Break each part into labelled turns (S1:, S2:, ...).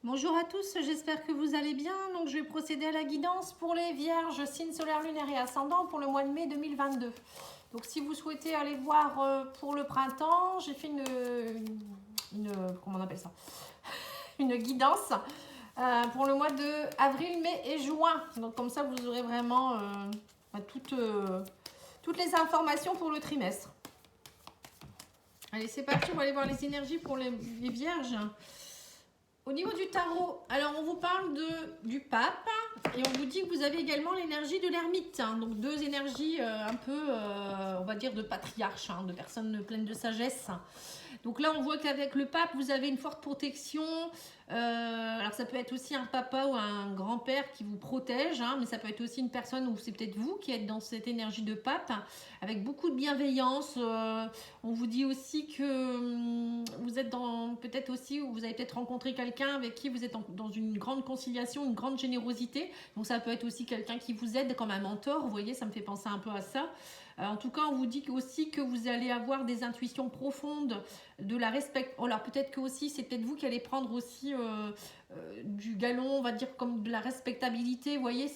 S1: Bonjour à tous, j'espère que vous allez bien. Donc, je vais procéder à la guidance pour les vierges, signe solaire, lunaire et ascendant pour le mois de mai 2022. Donc, si vous souhaitez aller voir pour le printemps, j'ai fait comment on appelle ça, une guidance pour le mois de avril, mai et juin. Donc, comme ça, vous aurez vraiment toutes les informations pour le trimestre. Allez, c'est parti, on va aller voir les énergies pour les vierges. Au niveau du tarot, alors on vous parle du pape et on vous dit que vous avez également l'énergie de l'ermite. Donc deux énergies un peu, on va dire, de patriarche, de personnes pleines de sagesse. Donc là, on voit qu'avec le pape, vous avez une forte protection. Alors ça peut être aussi un papa ou un grand-père qui vous protège, mais ça peut être aussi une personne où c'est peut-être vous qui êtes dans cette énergie de pape, avec beaucoup de bienveillance. On vous dit aussi que vous êtes dans, peut-être aussi, où vous avez peut-être rencontré quelqu'un avec qui vous êtes dans une grande conciliation, une grande générosité. Donc ça peut être aussi quelqu'un qui vous aide comme un mentor. Vous voyez, ça me fait penser un peu à ça. En tout cas, on vous dit aussi que vous allez avoir des intuitions profondes, de la respect. Alors peut-être que aussi, c'est peut-être vous qui allez prendre aussi du galon, on va dire comme de la respectabilité. Vous voyez,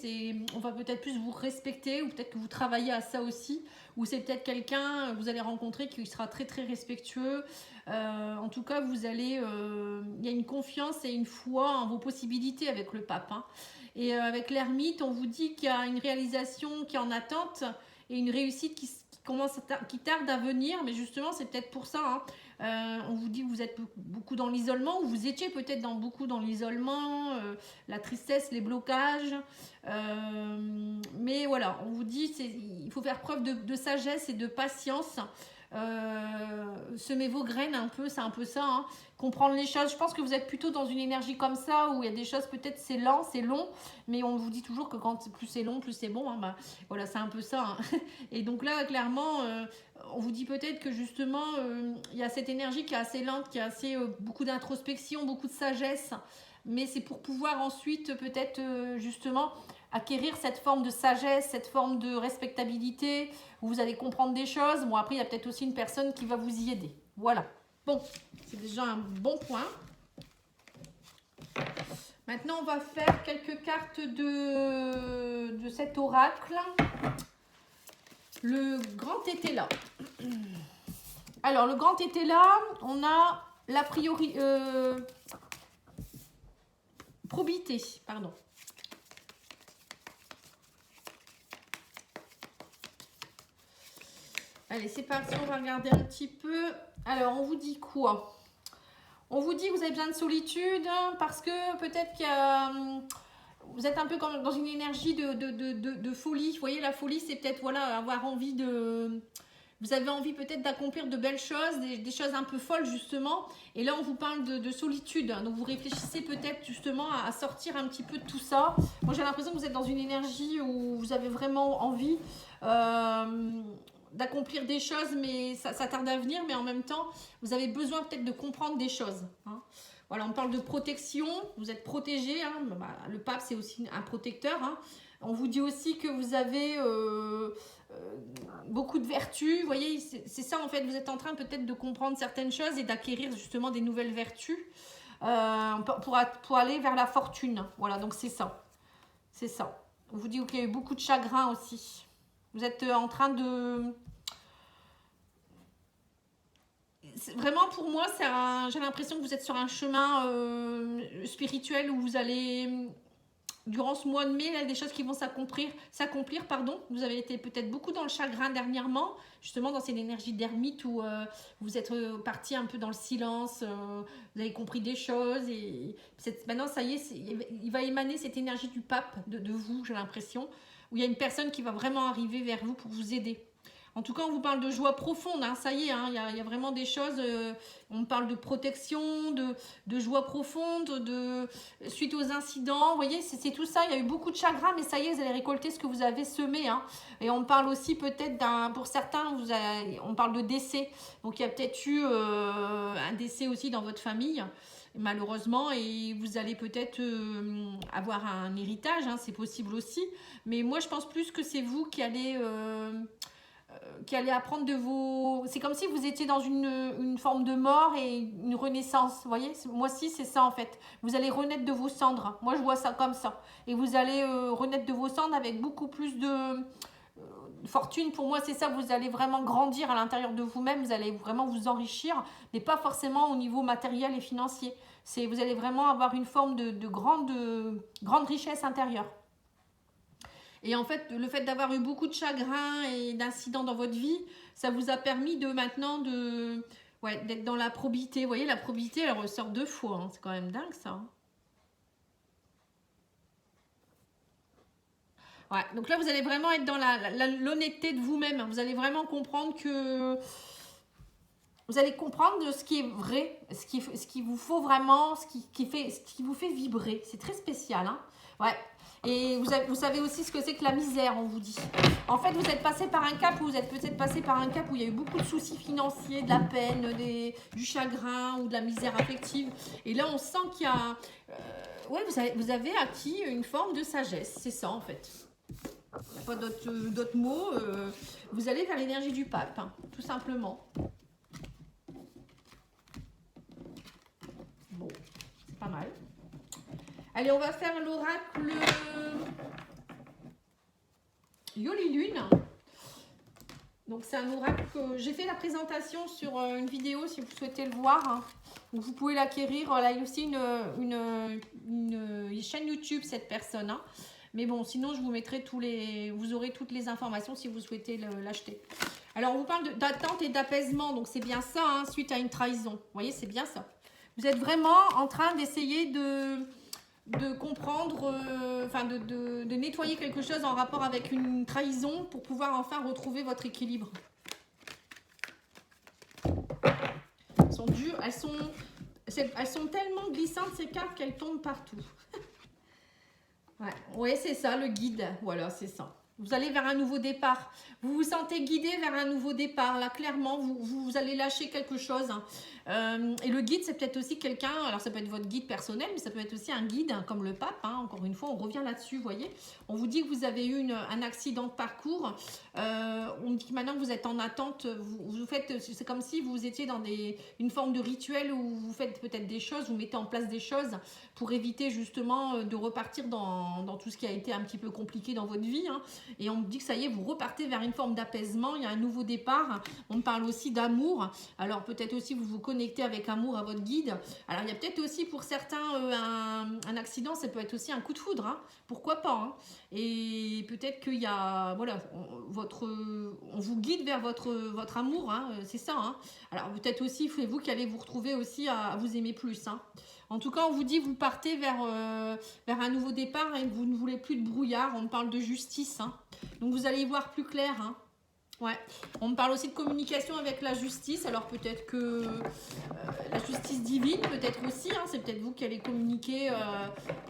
S1: on va peut-être plus vous respecter, ou peut-être que vous travaillez à ça aussi. Ou c'est peut-être quelqu'un que vous allez rencontrer qui sera très très respectueux. En tout cas, vous allez, il y a une confiance et une foi en vos possibilités avec le pape. Et avec l'ermite, on vous dit qu'il y a une réalisation qui est en attente et une réussite qui tarde à venir, mais justement c'est peut-être pour ça. On vous dit que vous êtes beaucoup dans l'isolement, ou vous étiez peut-être beaucoup dans l'isolement, la tristesse, les blocages. Mais voilà, on vous dit il faut faire preuve de sagesse et de patience. Semer vos graines un peu, c'est un peu ça. Comprendre les choses. Je pense que vous êtes plutôt dans une énergie comme ça, où il y a des choses, peut-être c'est lent, c'est long, mais on vous dit toujours que quand plus c'est long, plus c'est bon. Voilà, c'est un peu ça. Et donc là, clairement, on vous dit peut-être que justement, il y a cette énergie qui est assez lente, qui a assez beaucoup d'introspection, beaucoup de sagesse, mais c'est pour pouvoir ensuite peut-être justement acquérir cette forme de sagesse, cette forme de respectabilité, où vous allez comprendre des choses. Bon, après, il y a peut-être aussi une personne qui va vous y aider. Voilà. Bon, c'est déjà un bon point. Maintenant, on va faire quelques cartes de cet oracle. Le grand été là. Alors, le grand été là, on a la probité, pardon. Allez, c'est parti, on va regarder un petit peu. Alors, on vous dit quoi? On vous dit que vous avez besoin de solitude parce que peut-être qu'il y a... Vous êtes un peu comme dans une énergie de folie. Vous voyez, la folie, c'est peut-être avoir envie de... Vous avez envie peut-être d'accomplir de belles choses, des choses un peu folles justement. Et là, on vous parle de solitude. Donc, vous réfléchissez peut-être justement à sortir un petit peu de tout ça. Moi, j'ai l'impression que vous êtes dans une énergie où vous avez vraiment envie d'accomplir des choses, mais ça tarde à venir. Mais en même temps, vous avez besoin peut-être de comprendre des choses. Voilà, on parle de protection. Vous êtes protégé. Le pape, c'est aussi un protecteur. On vous dit aussi que vous avez... beaucoup de vertus, vous voyez, c'est ça en fait, vous êtes en train peut-être de comprendre certaines choses et d'acquérir justement des nouvelles vertus pour aller vers la fortune. Voilà, donc c'est ça. C'est ça. On vous dit qu'il y a eu beaucoup de chagrin aussi. Vous êtes en train de... Vraiment pour moi, j'ai l'impression que vous êtes sur un chemin spirituel où vous allez... Durant ce mois de mai, il y a des choses qui vont s'accomplir. Vous avez été peut-être beaucoup dans le chagrin dernièrement, justement dans cette énergie d'ermite où vous êtes parti un peu dans le silence, vous avez compris des choses. Et maintenant, ça y est, il va émaner cette énergie du pape de vous, j'ai l'impression, où il y a une personne qui va vraiment arriver vers vous pour vous aider. En tout cas, on vous parle de joie profonde, ça y est, il y a vraiment des choses, on parle de protection, de joie profonde, suite aux incidents, vous voyez, c'est tout ça, il y a eu beaucoup de chagrin, mais ça y est, vous allez récolter ce que vous avez semé. Et on parle aussi peut-être pour certains, on parle de décès, donc il y a peut-être eu un décès aussi dans votre famille, malheureusement, et vous allez peut-être avoir un héritage, c'est possible aussi, mais moi je pense plus que c'est vous qui allez... qui allez apprendre de vos... C'est comme si vous étiez dans une forme de mort et une renaissance, vous voyez. Moi aussi, c'est ça en fait. Vous allez renaître de vos cendres. Moi, je vois ça comme ça. Et vous allez renaître de vos cendres avec beaucoup plus de fortune. Pour moi, c'est ça. Vous allez vraiment grandir à l'intérieur de vous-même. Vous allez vraiment vous enrichir, mais pas forcément au niveau matériel et financier. Vous allez vraiment avoir une forme de grande richesse intérieure. Et en fait, le fait d'avoir eu beaucoup de chagrin et d'incidents dans votre vie, ça vous a permis de maintenant d'être dans la probité. Vous voyez, la probité, elle ressort 2 fois. Hein. C'est quand même dingue, ça. Hein. Ouais, donc là, vous allez vraiment être dans l'honnêteté de vous-même. Vous allez vraiment comprendre que... Vous allez comprendre de ce qui est vrai, ce qui vous faut vraiment, ce qui vous fait vibrer. C'est très spécial. Hein. Ouais. Et vous savez aussi ce que c'est que la misère, on vous dit. En fait, vous êtes passé par un cap où vous êtes peut-être passé par un cap où il y a eu beaucoup de soucis financiers, de la peine, du chagrin ou de la misère affective. Et là, on sent qu'il y a... ouais, vous avez acquis une forme de sagesse. C'est ça, en fait. Il n'y a pas d'autres mots. Vous allez vers l'énergie du pape, hein, tout simplement. Bon, c'est pas mal. Allez, on va faire l'oracle Yoli Lune. Donc, c'est un oracle que j'ai fait la présentation sur une vidéo si vous souhaitez le voir. Hein. Donc, vous pouvez l'acquérir. Là, il y a aussi une chaîne YouTube, cette personne. Hein. Mais bon, sinon, je vous mettrai vous aurez toutes les informations si vous souhaitez l'acheter. Alors, on vous parle d'attente et d'apaisement. Donc, c'est bien ça, hein, suite à une trahison. Vous voyez, c'est bien ça. Vous êtes vraiment en train d'essayer de comprendre, de nettoyer quelque chose en rapport avec une trahison pour pouvoir enfin retrouver votre équilibre. Elles sont dures, elles sont tellement glissantes ces cartes qu'elles tombent partout. Ouais, ouais, c'est ça, le guide. Voilà, c'est ça. Vous allez vers un nouveau départ. Vous vous sentez guidé vers un nouveau départ. Là, clairement, vous allez lâcher quelque chose. Hein. Et le guide, c'est peut-être aussi quelqu'un, alors ça peut être votre guide personnel, mais ça peut être aussi un guide, hein, comme le pape. Hein. Encore une fois, on revient là-dessus, vous voyez. On vous dit que vous avez eu un accident de parcours. On dit que maintenant que vous êtes en attente, vous faites, c'est comme si vous étiez dans une forme de rituel où vous faites peut-être des choses, vous mettez en place des choses pour éviter justement de repartir dans tout ce qui a été un petit peu compliqué dans votre vie. Hein. Et on me dit que ça y est, vous repartez vers une forme d'apaisement, il y a un nouveau départ. On me parle aussi d'amour. Alors peut-être aussi vous vous connectez avec amour à votre guide. Alors il y a peut-être aussi pour certains un accident, ça peut être aussi un coup de foudre. Hein. Pourquoi pas hein. Et peut-être qu'il y a, voilà, on vous guide vers votre amour, hein, c'est ça. Hein. Alors peut-être aussi, c'est vous qui allez vous retrouver aussi à vous aimer plus. Hein. En tout cas, on vous dit que vous partez vers un nouveau départ et que vous ne voulez plus de brouillard. On parle de justice. Hein. Donc, vous allez y voir plus clair. Hein. Ouais. On me parle aussi de communication avec la justice. Alors, peut-être que la justice divine, peut-être aussi. Hein. C'est peut-être vous qui allez communiquer.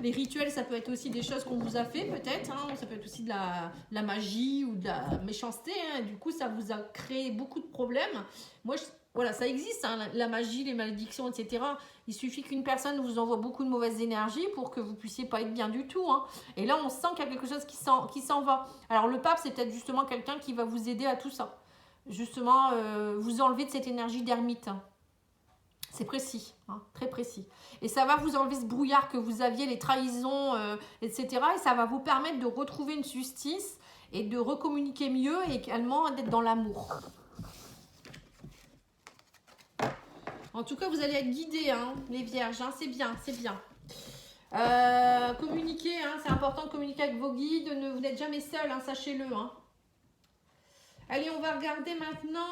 S1: Les rituels, ça peut être aussi des choses qu'on vous a fait, peut-être. Hein. Ça peut être aussi de la magie ou de la méchanceté. Hein. Du coup, ça vous a créé beaucoup de problèmes. Moi, voilà, ça existe, hein, la magie, les malédictions, etc. Il suffit qu'une personne vous envoie beaucoup de mauvaises énergies pour que vous puissiez pas être bien du tout. Hein. Et là, on sent qu'il y a quelque chose qui s'en va. Alors, le pape, c'est peut-être justement quelqu'un qui va vous aider à tout ça. Justement, vous enlever de cette énergie d'ermite. Hein. C'est précis, hein, très précis. Et ça va vous enlever ce brouillard que vous aviez, les trahisons, etc. Et ça va vous permettre de retrouver une justice et de recommuniquer mieux et également d'être dans l'amour. En tout cas, vous allez être guidés, hein, les vierges. Hein, c'est bien, c'est bien. Communiquer, hein, c'est important de communiquer avec vos guides. Vous n'êtes jamais seul, hein, sachez-le. Hein. Allez, on va regarder maintenant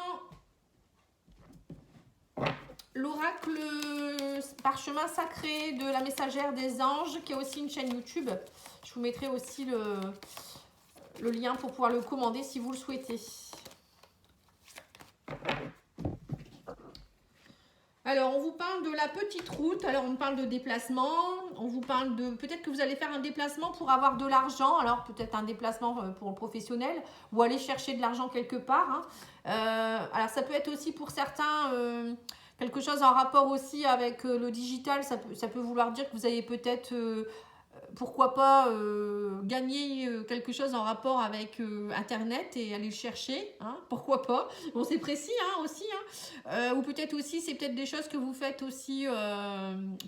S1: l'oracle parchemin sacré de la messagère des anges, qui est aussi une chaîne YouTube. Je vous mettrai aussi le lien pour pouvoir le commander si vous le souhaitez. Alors, on vous parle de la petite route. Alors, on parle de déplacement. On vous parle de... Peut-être que vous allez faire un déplacement pour avoir de l'argent. Alors, peut-être un déplacement pour le professionnel. Ou aller chercher de l'argent quelque part. Hein. Alors, ça peut être aussi pour certains... quelque chose en rapport aussi avec le digital. Ça peut vouloir dire que vous allez peut-être... pourquoi pas gagner quelque chose en rapport avec Internet et aller le chercher, hein, pourquoi pas. Bon, c'est précis hein, aussi, hein. Ou peut-être aussi, c'est peut-être des choses que vous faites aussi,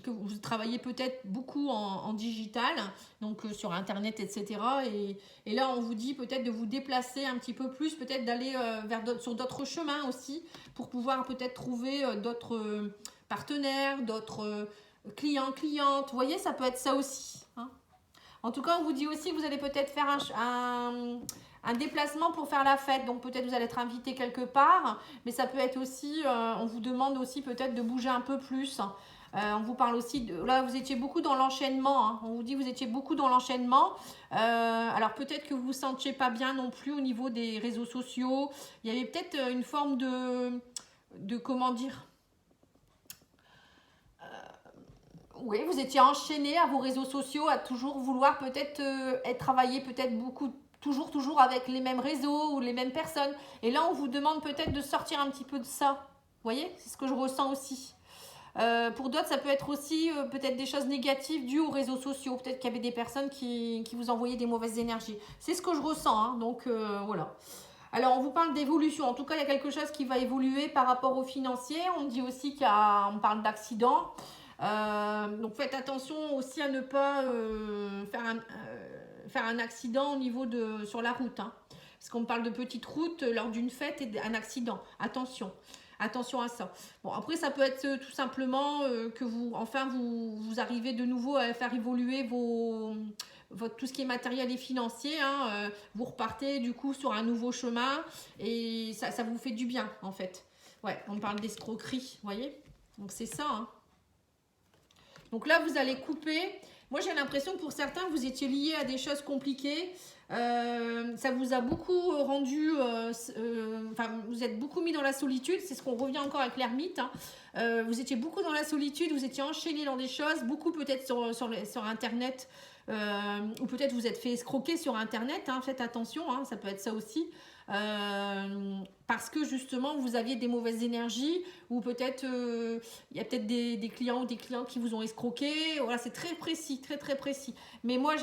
S1: que vous travaillez peut-être beaucoup en digital, donc sur Internet, etc. Et là, on vous dit peut-être de vous déplacer un petit peu plus, peut-être d'aller sur d'autres chemins aussi, pour pouvoir peut-être trouver d'autres partenaires, d'autres clients, clientes. Vous voyez, ça peut être ça aussi. Hein. En tout cas, on vous dit aussi que vous allez peut-être faire un déplacement pour faire la fête. Donc peut-être vous allez être invité quelque part. Mais ça peut être aussi, on vous demande aussi peut-être de bouger un peu plus. On vous parle aussi, là vous étiez beaucoup dans l'enchaînement. Hein. On vous dit que vous étiez beaucoup dans l'enchaînement. Alors peut-être que vous ne vous sentiez pas bien non plus au niveau des réseaux sociaux. Il y avait peut-être une forme de comment dire, oui, vous étiez enchaîné à vos réseaux sociaux, à toujours vouloir peut-être travailler peut-être beaucoup, toujours avec les mêmes réseaux ou les mêmes personnes. Et là, on vous demande peut-être de sortir un petit peu de ça. Vous voyez, c'est ce que je ressens aussi. Pour d'autres, ça peut être aussi peut-être des choses négatives dues aux réseaux sociaux. Peut-être qu'il y avait des personnes qui vous envoyaient des mauvaises énergies. C'est ce que je ressens, hein, donc voilà. Alors, on vous parle d'évolution. En tout cas, il y a quelque chose qui va évoluer par rapport au financier. On dit aussi qu'on parle d'accident. Donc faites attention aussi à ne pas faire un accident au niveau sur la route. Hein. Parce qu'on parle de petite route lors d'une fête et d'un accident. Attention. Attention à ça. Bon, après, ça peut être tout simplement que vous arrivez de nouveau à faire évoluer tout ce qui est matériel et financier. Hein, vous repartez du coup sur un nouveau chemin et ça vous fait du bien en fait. Ouais, on parle d'escroquerie, vous voyez. Donc c'est ça, hein. Donc là, vous allez couper. Moi, j'ai l'impression que pour certains, vous étiez liés à des choses compliquées. Ça vous a beaucoup rendu... vous êtes beaucoup mis dans la solitude. C'est ce qu'on revient encore avec l'ermite. Hein. Vous étiez beaucoup dans la solitude. Vous étiez enchaîné dans des choses. Beaucoup peut-être sur Internet. Ou peut-être vous êtes fait escroquer sur Internet. Hein. Faites attention. Hein. Ça peut être ça aussi. Parce que justement vous aviez des mauvaises énergies ou peut-être il y a peut-être des clients ou des clientes qui vous ont escroqué. Voilà, c'est très précis, très très précis. Mais moi,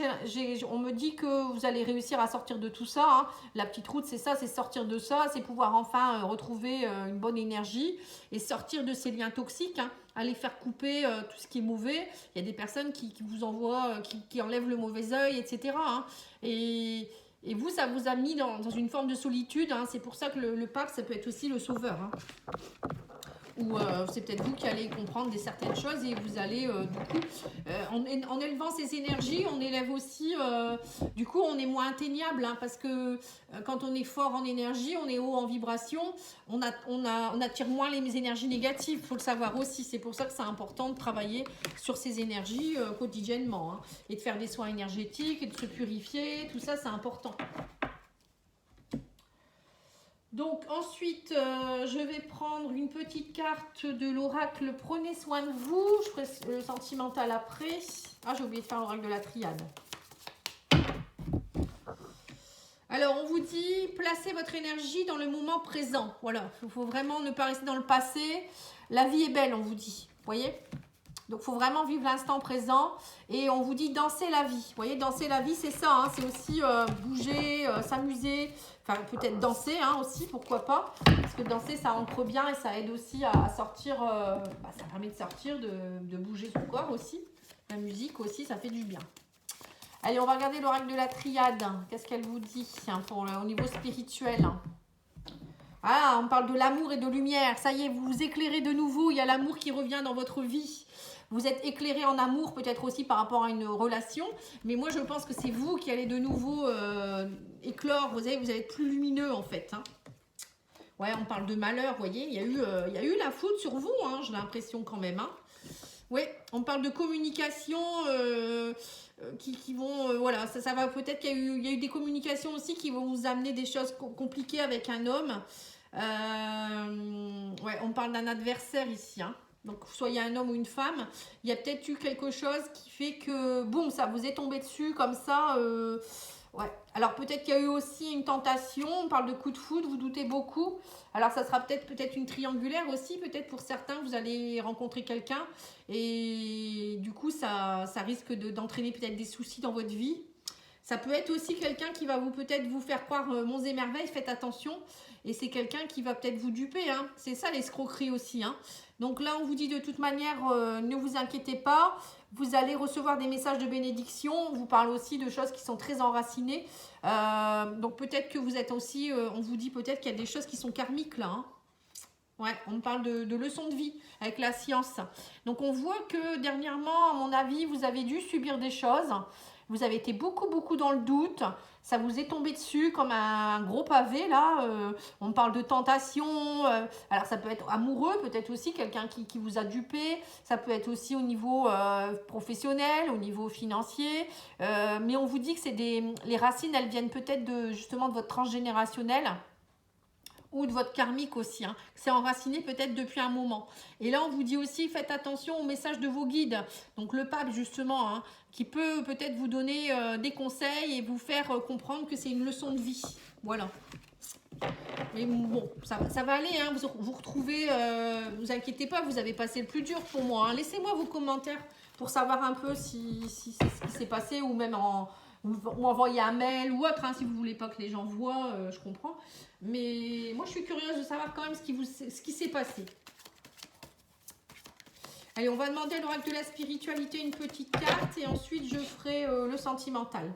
S1: on me dit que vous allez réussir à sortir de tout ça. Hein. La petite route, c'est ça, c'est sortir de ça, c'est pouvoir enfin retrouver une bonne énergie et sortir de ces liens toxiques. Hein. Aller faire couper tout ce qui est mauvais. Il y a des personnes qui vous envoient, qui enlèvent le mauvais œil, etc. Hein. Et vous, ça vous a mis dans une forme de solitude. Hein. C'est pour ça que le pape, ça peut être aussi le sauveur. Hein. Ou c'est peut-être vous qui allez comprendre certaines choses et vous allez, du coup, en élevant ces énergies, on élève aussi, du coup, on est moins atteignable. Hein, parce que quand on est fort en énergie, on est haut en vibration, on attire moins les énergies négatives. Il faut le savoir aussi. C'est pour ça que c'est important de travailler sur ces énergies quotidiennement. Hein, et de faire des soins énergétiques et de se purifier. Tout ça, c'est important. Donc ensuite, je vais prendre une petite carte de l'oracle. Prenez soin de vous. Je ferai le sentimental après. Ah, j'ai oublié de faire l'oracle de la triade. Alors, on vous dit, placez votre énergie dans le moment présent. Voilà, il faut vraiment ne pas rester dans le passé. La vie est belle, on vous dit. Vous voyez ? Donc, il faut vraiment vivre l'instant présent. Et on vous dit danser la vie. Vous voyez, danser la vie, c'est ça. Hein, c'est aussi bouger, s'amuser. Enfin, peut-être danser hein, aussi, pourquoi pas. Parce que danser, ça ancre bien et ça aide aussi à sortir. Ça permet de sortir, de bouger son corps aussi. La musique aussi, ça fait du bien. Allez, on va regarder l'oracle de la triade. Qu'est-ce qu'elle vous dit hein, au niveau spirituel? Ah, on parle de l'amour et de lumière. Ça y est, vous vous éclairez de nouveau. Il y a l'amour qui revient dans votre vie. Vous êtes éclairé en amour, peut-être aussi par rapport à une relation. Mais moi, je pense que c'est vous qui allez de nouveau éclore. Vous allez être plus lumineux, en fait. Hein. Ouais, on parle de malheur, vous voyez. Il y a eu la foudre sur vous, hein, j'ai l'impression quand même. Hein. Oui, on parle de communication qui vont... voilà, ça va peut-être qu'il y a eu des communications aussi qui vont vous amener des choses compliquées avec un homme. Ouais, on parle d'un adversaire ici, hein. Donc, soyez un homme ou une femme, il y a peut-être eu quelque chose qui fait que, boum, ça vous est tombé dessus comme ça. Ouais. Alors peut-être qu'il y a eu aussi une tentation, on parle de coup de foudre, vous doutez beaucoup. Alors ça sera peut-être une triangulaire aussi, peut-être pour certains, vous allez rencontrer quelqu'un et du coup ça risque d'entraîner peut-être des soucis dans votre vie. Ça peut être aussi quelqu'un qui va peut-être vous faire croire monts et merveilles, faites attention. Et c'est quelqu'un qui va peut-être vous duper, hein. C'est ça l'escroquerie aussi, hein. Donc là, on vous dit de toute manière, ne vous inquiétez pas. Vous allez recevoir des messages de bénédiction. On vous parle aussi de choses qui sont très enracinées. Donc peut-être que vous êtes aussi, on vous dit peut-être qu'il y a des choses qui sont karmiques là, hein. Ouais, on parle de leçons de vie avec la science. Donc on voit que dernièrement, à mon avis, vous avez dû subir des choses. Vous avez été beaucoup dans le doute. Ça vous est tombé dessus comme un gros pavé là. On parle de tentation. Alors ça peut être amoureux, peut-être aussi quelqu'un qui vous a dupé. Ça peut être aussi au niveau professionnel, au niveau financier. Mais on vous dit que les racines, elles viennent peut-être justement de votre transgénérationnel ou de votre karmique aussi, hein. C'est enraciné peut-être depuis un moment. Et là, on vous dit aussi, faites attention aux messages de vos guides. Donc le pape, justement, hein, qui peut peut-être vous donner des conseils et vous faire comprendre que c'est une leçon de vie. Voilà. Mais bon, ça va aller, hein. Vous retrouvez, vous inquiétez pas, vous avez passé le plus dur pour moi, hein. Laissez-moi vos commentaires pour savoir un peu si c'est ce qui s'est passé ou même ou envoyer un mail ou autre, hein, si vous voulez pas que les gens voient, je comprends. Mais moi, je suis curieuse de savoir quand même ce qui s'est passé. Allez, on va demander à l'oracle de la spiritualité une petite carte et ensuite je ferai le sentimental.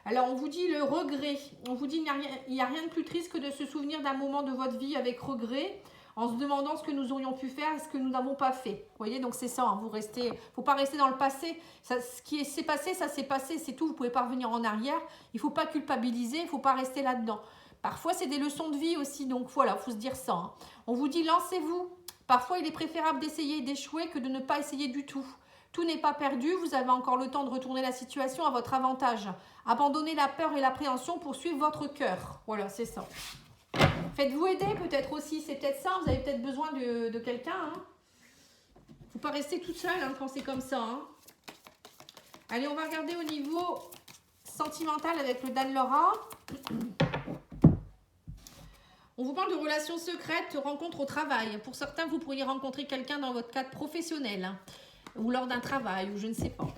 S1: Alors, on vous dit le regret. On vous dit il n'y a rien de plus triste que de se souvenir d'un moment de votre vie avec regret, en se demandant ce que nous aurions pu faire et ce que nous n'avons pas fait. Vous voyez, donc c'est ça, hein, faut pas rester dans le passé. Ce qui s'est passé, ça s'est passé, c'est tout. Vous ne pouvez pas revenir en arrière. Il ne faut pas culpabiliser, il ne faut pas rester là-dedans. Parfois, c'est des leçons de vie aussi, donc voilà, il faut se dire ça, hein. On vous dit, lancez-vous. Parfois, il est préférable d'essayer et d'échouer que de ne pas essayer du tout. Tout n'est pas perdu, vous avez encore le temps de retourner la situation à votre avantage. Abandonnez la peur et l'appréhension pour suivre votre cœur. Voilà, c'est ça. Faites-vous aider peut-être aussi, c'est peut-être ça, vous avez peut-être besoin de quelqu'un, hein. Faut pas rester toute seule, hein, quand c'est comme ça, hein. Allez, on va regarder au niveau sentimental avec le Dan Laura. On vous parle de relations secrètes, rencontres au travail. Pour certains, vous pourriez rencontrer quelqu'un dans votre cadre professionnel, hein, ou lors d'un travail, ou je ne sais pas.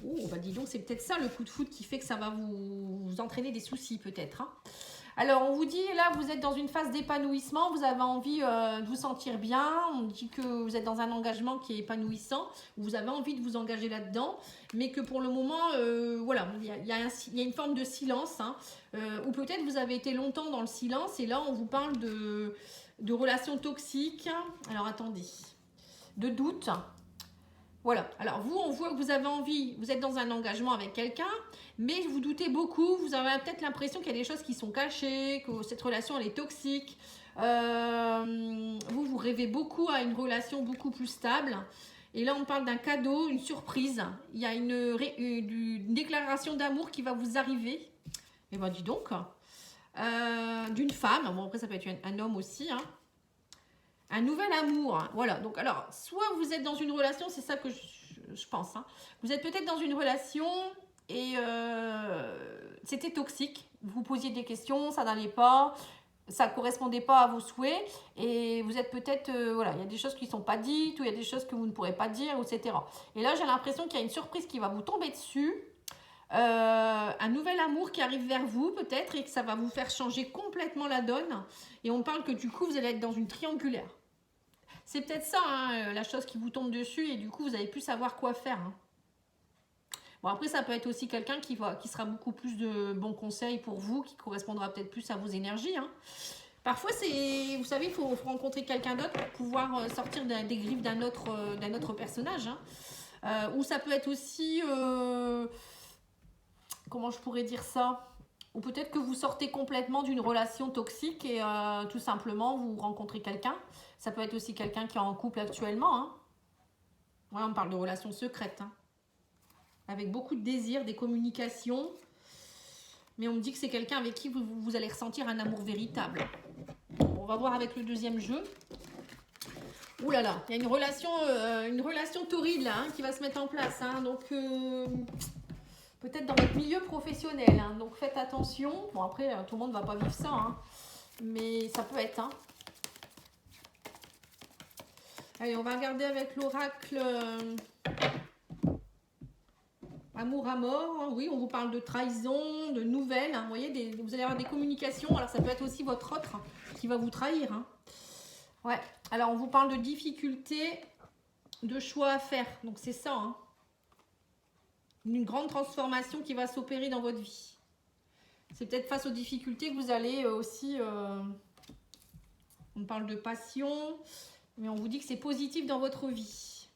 S1: Oh, bah dis donc, c'est peut-être ça le coup de foudre qui fait que ça va vous entraîner des soucis peut-être, hein. Alors, on vous dit, là, vous êtes dans une phase d'épanouissement, vous avez envie de vous sentir bien, on dit que vous êtes dans un engagement qui est épanouissant, vous avez envie de vous engager là-dedans, mais que pour le moment, voilà, il y a une forme de silence, hein, ou peut-être vous avez été longtemps dans le silence, et là, on vous parle de relations toxiques. Alors, attendez, de doutes. Voilà, alors vous, on voit que vous avez envie, vous êtes dans un engagement avec quelqu'un, mais vous doutez beaucoup, vous avez peut-être l'impression qu'il y a des choses qui sont cachées, que cette relation elle est toxique. Vous rêvez beaucoup à une relation beaucoup plus stable. Et là, on parle d'un cadeau, une surprise. Il y a une déclaration d'amour qui va vous arriver. Et ben dis donc, d'une femme, bon après ça peut être un homme aussi, hein. Un nouvel amour, hein. Voilà. Donc alors, soit vous êtes dans une relation, c'est ça que je pense, hein. Vous êtes peut-être dans une relation et c'était toxique. Vous posiez des questions, ça n'allait pas, ça ne correspondait pas à vos souhaits et vous êtes peut-être, voilà, il y a des choses qui ne sont pas dites ou il y a des choses que vous ne pourrez pas dire, etc. Et là, j'ai l'impression qu'il y a une surprise qui va vous tomber dessus. Un nouvel amour qui arrive vers vous peut-être et que ça va vous faire changer complètement la donne et on parle que du coup vous allez être dans une triangulaire. C'est peut-être ça, hein, la chose qui vous tombe dessus et du coup vous allez plus savoir quoi faire, hein. Bon après ça peut être aussi quelqu'un qui sera beaucoup plus de bons conseils pour vous, qui correspondra peut-être plus à vos énergies, hein. Parfois vous savez, il faut rencontrer quelqu'un d'autre pour pouvoir sortir des griffes d'un autre personnage, hein. Ou ça peut être aussi comment je pourrais dire ça? Ou peut-être que vous sortez complètement d'une relation toxique et tout simplement vous rencontrez quelqu'un. Ça peut être aussi quelqu'un qui est en couple actuellement, hein. Ouais, on parle de relations secrètes, hein. Avec beaucoup de désirs, des communications. Mais on me dit que c'est quelqu'un avec qui vous allez ressentir un amour véritable. On va voir avec le deuxième jeu. Ouh là là, il y a une relation torride là, hein, qui va se mettre en place, hein. Donc peut-être dans votre milieu professionnel. Hein. Donc faites attention. Bon après, tout le monde ne va pas vivre ça. Hein. Mais ça peut être. Hein. Allez, on va regarder avec l'oracle Amour à mort. Hein. Oui, on vous parle de trahison, de nouvelles. Hein. Vous voyez, vous allez avoir des communications. Alors ça peut être aussi votre autre qui va vous trahir. Hein. Ouais. Alors on vous parle de difficultés, de choix à faire. Donc c'est ça. Hein. Une grande transformation qui va s'opérer dans votre vie. C'est peut-être face aux difficultés que vous allez aussi... on parle de passion, mais on vous dit que c'est positif dans votre vie.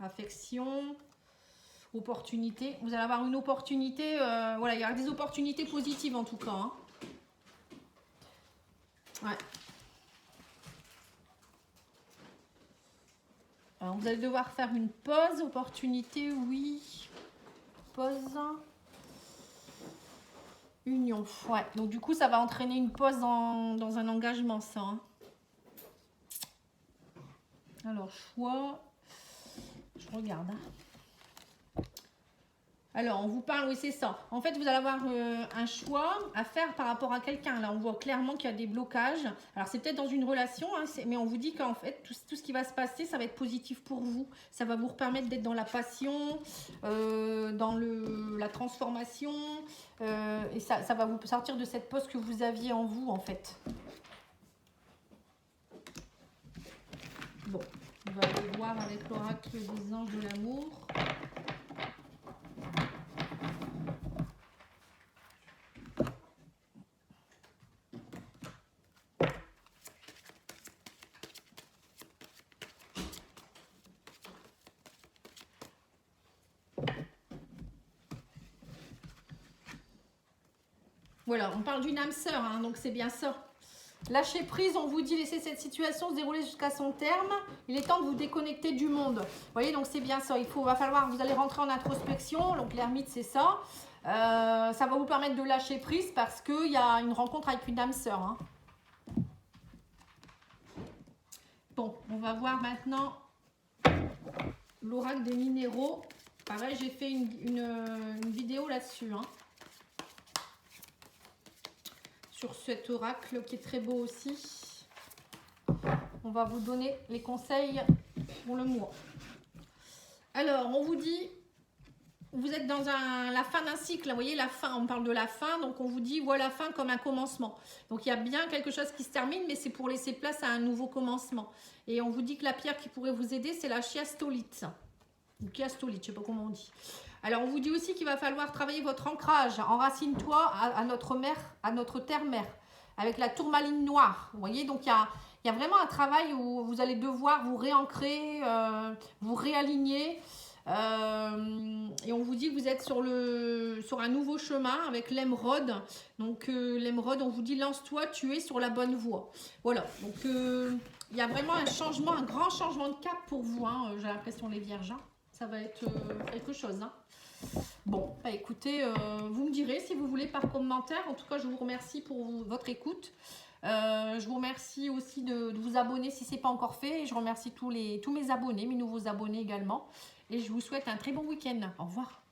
S1: Affection, opportunité. Vous allez avoir une opportunité... voilà, il y aura des opportunités positives en tout cas. Hein. Ouais. Alors, vous allez devoir faire une pause. Opportunité, oui. Pause. Union. Ouais. Donc, du coup, ça va entraîner une pause dans un engagement, ça. Hein. Alors, choix. Je regarde. Hein. Alors, on vous parle, oui, c'est ça. En fait, vous allez avoir un choix à faire par rapport à quelqu'un. Là, on voit clairement qu'il y a des blocages. Alors, c'est peut-être dans une relation, hein, mais on vous dit qu'en fait, tout ce qui va se passer, ça va être positif pour vous. Ça va vous permettre d'être dans la passion, dans la transformation. Et ça va vous sortir de cette pause que vous aviez en vous, en fait. Bon, on va aller voir avec l'oracle des anges de l'amour. Voilà, on parle d'une âme sœur, hein, donc c'est bien ça. Lâcher prise, on vous dit laisser cette situation se dérouler jusqu'à son terme. Il est temps de vous déconnecter du monde. Vous voyez, donc c'est bien ça. Va falloir, vous allez rentrer en introspection. Donc l'ermite, c'est ça. Ça va vous permettre de lâcher prise parce qu'il y a une rencontre avec une âme sœur. Hein. Bon, on va voir maintenant l'oracle des minéraux. Pareil, j'ai fait une vidéo là-dessus. Hein. Sur cet oracle qui est très beau aussi. On va vous donner les conseils pour le mois. Alors, on vous dit, vous êtes dans la fin d'un cycle. Vous voyez, la fin, on parle de la fin. Donc, on vous dit, voilà la fin comme un commencement. Donc, il y a bien quelque chose qui se termine, mais c'est pour laisser place à un nouveau commencement. Et on vous dit que la pierre qui pourrait vous aider, c'est la chiastolite. Ou chiastolite, je ne sais pas comment on dit. Alors, on vous dit aussi qu'il va falloir travailler votre ancrage. Enracine-toi à notre mère, à notre terre-mère, avec la tourmaline noire. Vous voyez, donc il y a vraiment un travail où vous allez devoir vous réancrer, vous réaligner. Et on vous dit que vous êtes sur un nouveau chemin avec l'émeraude. Donc, l'émeraude, on vous dit lance-toi, tu es sur la bonne voie. Voilà, donc il y a vraiment un changement, un grand changement de cap pour vous. Hein, j'ai l'impression, les vierges. Hein. Ça va être quelque chose. Hein. Bon, bah écoutez, vous me direz si vous voulez par commentaire. En tout cas, je vous remercie pour votre écoute. Je vous remercie aussi de vous abonner si ce n'est pas encore fait. Et je remercie tous mes abonnés, mes nouveaux abonnés également. Et je vous souhaite un très bon week-end. Au revoir.